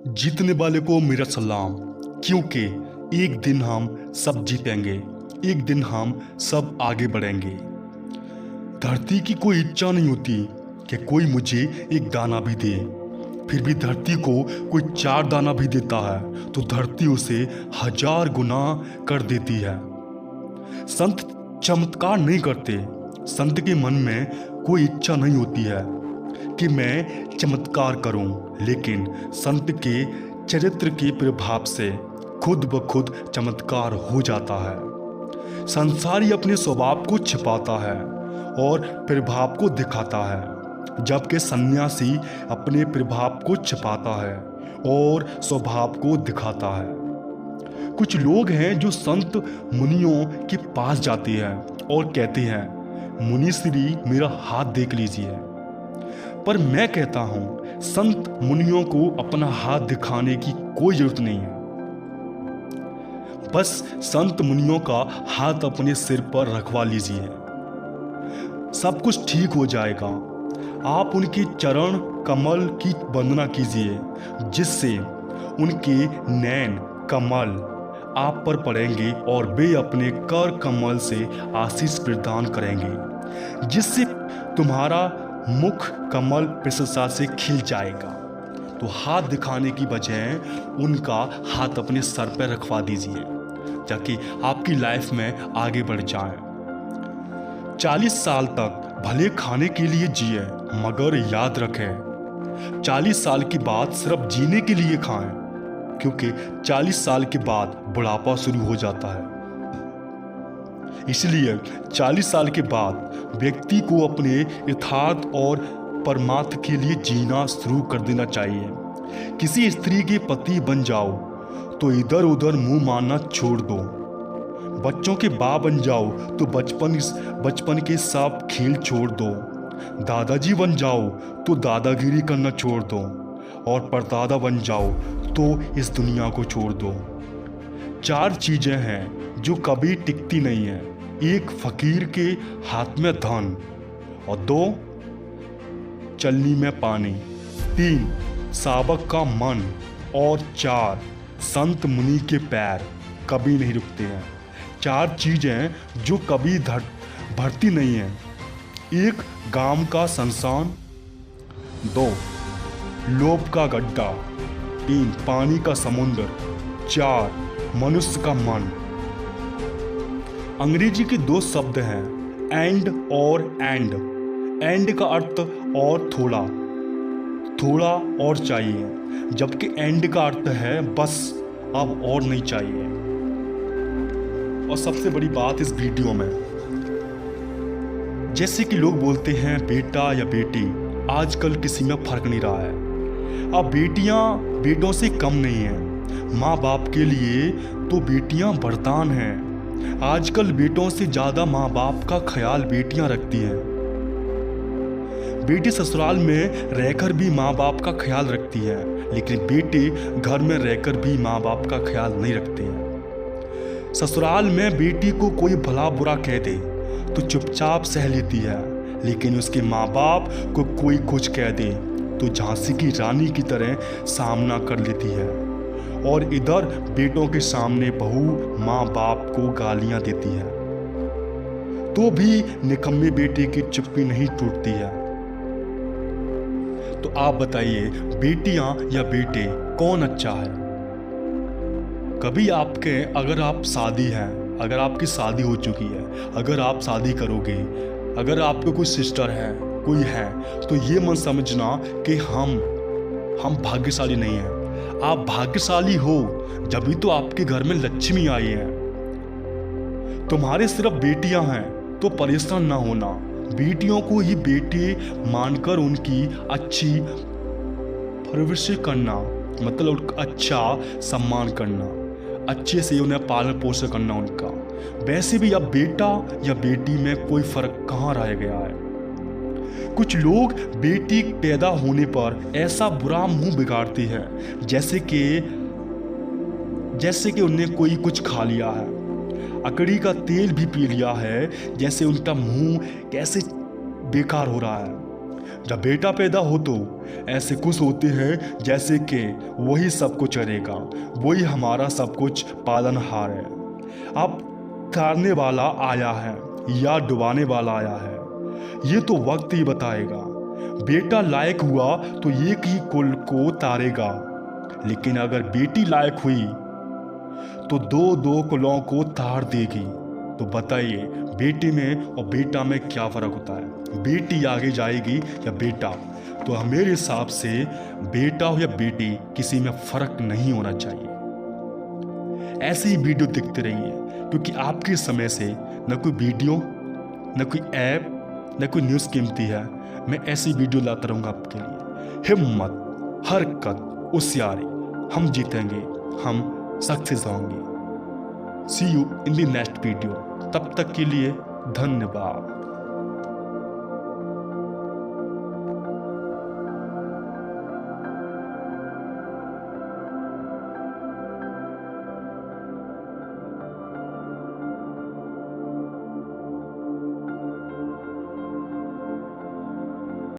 जीतने वाले को मेरा सलाम, क्योंकि एक दिन हम सब जीतेंगे। एक दिन हम सब आगे बढ़ेंगे। धरती की कोई इच्छा नहीं होती कि कोई मुझे एक दाना भी दे। फिर भी धरती को कोई 4 दाना भी देता है तो धरती उसे 1000 गुना कर देती है। संत चमत्कार नहीं करते। संत के मन में कोई इच्छा नहीं होती है कि मैं चमत्कार करूं, लेकिन संत के चरित्र के प्रभाव से खुद ब खुद चमत्कार हो जाता है। संसारी अपने स्वभाव को छिपाता है और प्रभाव को दिखाता है, जबकि सन्यासी अपने प्रभाव को छिपाता है और स्वभाव को दिखाता है। कुछ लोग हैं जो संत मुनियों के पास जाते हैं और कहते हैं, मुनि श्री मेरा हाथ देख लीजिए। पर मैं कहता हूं, संत मुनियों को अपना हाथ दिखाने की कोई जरूरत नहीं है। बस संत मुनियों का हाथ अपने सिर पर रखवा लीजिए, सब कुछ ठीक हो जाएगा। आप उनके चरण कमल की वंदना कीजिए, जिससे उनके नैन कमल आप पर पड़ेंगे और वे अपने कर कमल से आशीष प्रदान करेंगे, जिससे तुम्हारा मुख कमल प्रसन्नता से खिल जाएगा। तो हाथ दिखाने की बजाय उनका हाथ अपने सर पर रखवा दीजिए, ताकि आपकी लाइफ में आगे बढ़ जाए। 40 साल तक भले खाने के लिए जिए, मगर याद रखें 40 साल के बाद सिर्फ जीने के लिए खाएं, क्योंकि 40 साल के बाद बुढ़ापा शुरू हो जाता है। इसलिए 40 साल के बाद व्यक्ति को अपने यथार्थ और परमार्थ के लिए जीना शुरू कर देना चाहिए। किसी स्त्री के पति बन जाओ तो इधर उधर मुंह मारना छोड़ दो। बच्चों के बाप बन जाओ तो बचपन के सब खेल छोड़ दो। दादाजी बन जाओ तो दादागिरी करना छोड़ दो, और परदादा बन जाओ तो इस दुनिया को छोड़ दो। 4 चीजें हैं जो कभी टिकती नहीं है। 1 फकीर के हाथ में धन, और 2 चलनी में पानी, 3 सावक का मन, और 4 संत मुनि के पैर कभी नहीं रुकते हैं। 4 चीजें जो कभी भरती नहीं हैं। 1 गांव का शमशान, 2 लोभ का गड्ढा, 3 पानी का समुद्र, 4 मनुष्य का मन। अंग्रेजी के 2 शब्द हैं, एंड और एंड। एंड का अर्थ और थोड़ा और चाहिए, जबकि एंड का अर्थ है बस, अब और नहीं चाहिए। और सबसे बड़ी बात इस वीडियो में, जैसे कि लोग बोलते हैं बेटा या बेटी, आजकल किसी में फर्क नहीं रहा है। अब बेटियां बेटों से कम नहीं हैं। माँ बाप के लिए तो बेटियां वरदान हैं। आजकल बेटों से ज़्यादा माँ बाप का ख्याल बेटियां रखती हैं। बेटी ससुराल में रहकर भी माँ बाप का ख्याल रखती है, लेकिन बेटे घर में रहकर भी माँ बाप का ख्याल नहीं रखते हैं। ससुराल में बेटी को कोई भला बुरा कह दे तो चुपचाप सह लेती है, लेकिन उसके माँ बाप को कोई कुछ कह दे तो झांसी की रानी की तरह सामना कर लेती है। और इधर बेटों के सामने बहू माँ बाप को गालियां देती है, तो भी निकम्मे बेटे की चुप्पी नहीं टूटती है। तो आप बताइए, बेटियां या बेटे कौन अच्छा है? कभी अगर आप शादी हैं, अगर आपकी शादी हो चुकी है, अगर आप शादी करोगे, अगर आपके कोई सिस्टर है, कोई है, तो ये मत समझना कि हम भाग्यशाली नहीं हैं। आप भाग्यशाली हो, जब भी तो आपके घर में लक्ष्मी आई है। तुम्हारे सिर्फ बेटियां हैं तो परेशान ना होना। बेटियों को ही बेटे मानकर उनकी अच्छी परवरिश करना, मतलब अच्छा सम्मान करना, अच्छे से उन्हें पालन पोषण करना उनका। वैसे भी अब बेटा या बेटी में कोई फर्क कहाँ रह गया है। कुछ लोग बेटी पैदा होने पर ऐसा बुरा मुंह बिगाड़ते हैं, जैसे कि उन्हें कोई कुछ खा लिया है, अकड़ी का तेल भी पी लिया है, जैसे उनका मुंह कैसे बेकार हो रहा है। जब बेटा पैदा हो तो ऐसे खुश होते हैं जैसे कि वही सब कुछ करेगा, वही हमारा सब कुछ पालनहार है। अब तारने वाला आया है या डुबाने वाला आया है, ये तो वक्त ही बताएगा। बेटा लायक हुआ तो एक ही कुल को तारेगा, लेकिन अगर बेटी लायक हुई तो दो दो कुलों को तार देगी। तो बताइए, बेटी में और बेटा में क्या फ़र्क होता है? बेटी आगे जाएगी या बेटा? तो मेरे हिसाब से बेटा हो या बेटी, किसी में फ़र्क नहीं होना चाहिए। ऐसे ही वीडियो देखते रहिए, क्योंकि आपके समय से न कोई वीडियो, न कोई ऐप, न कोई न्यूज़ कीमती है। मैं ऐसी वीडियो लाता रहूँगा आपके लिए। हिम्मत, हरकत, होशियारी, हम जीतेंगे, हम सक्सेस होंगे। See you in the next video. तब तक के लिए धन्यवाद।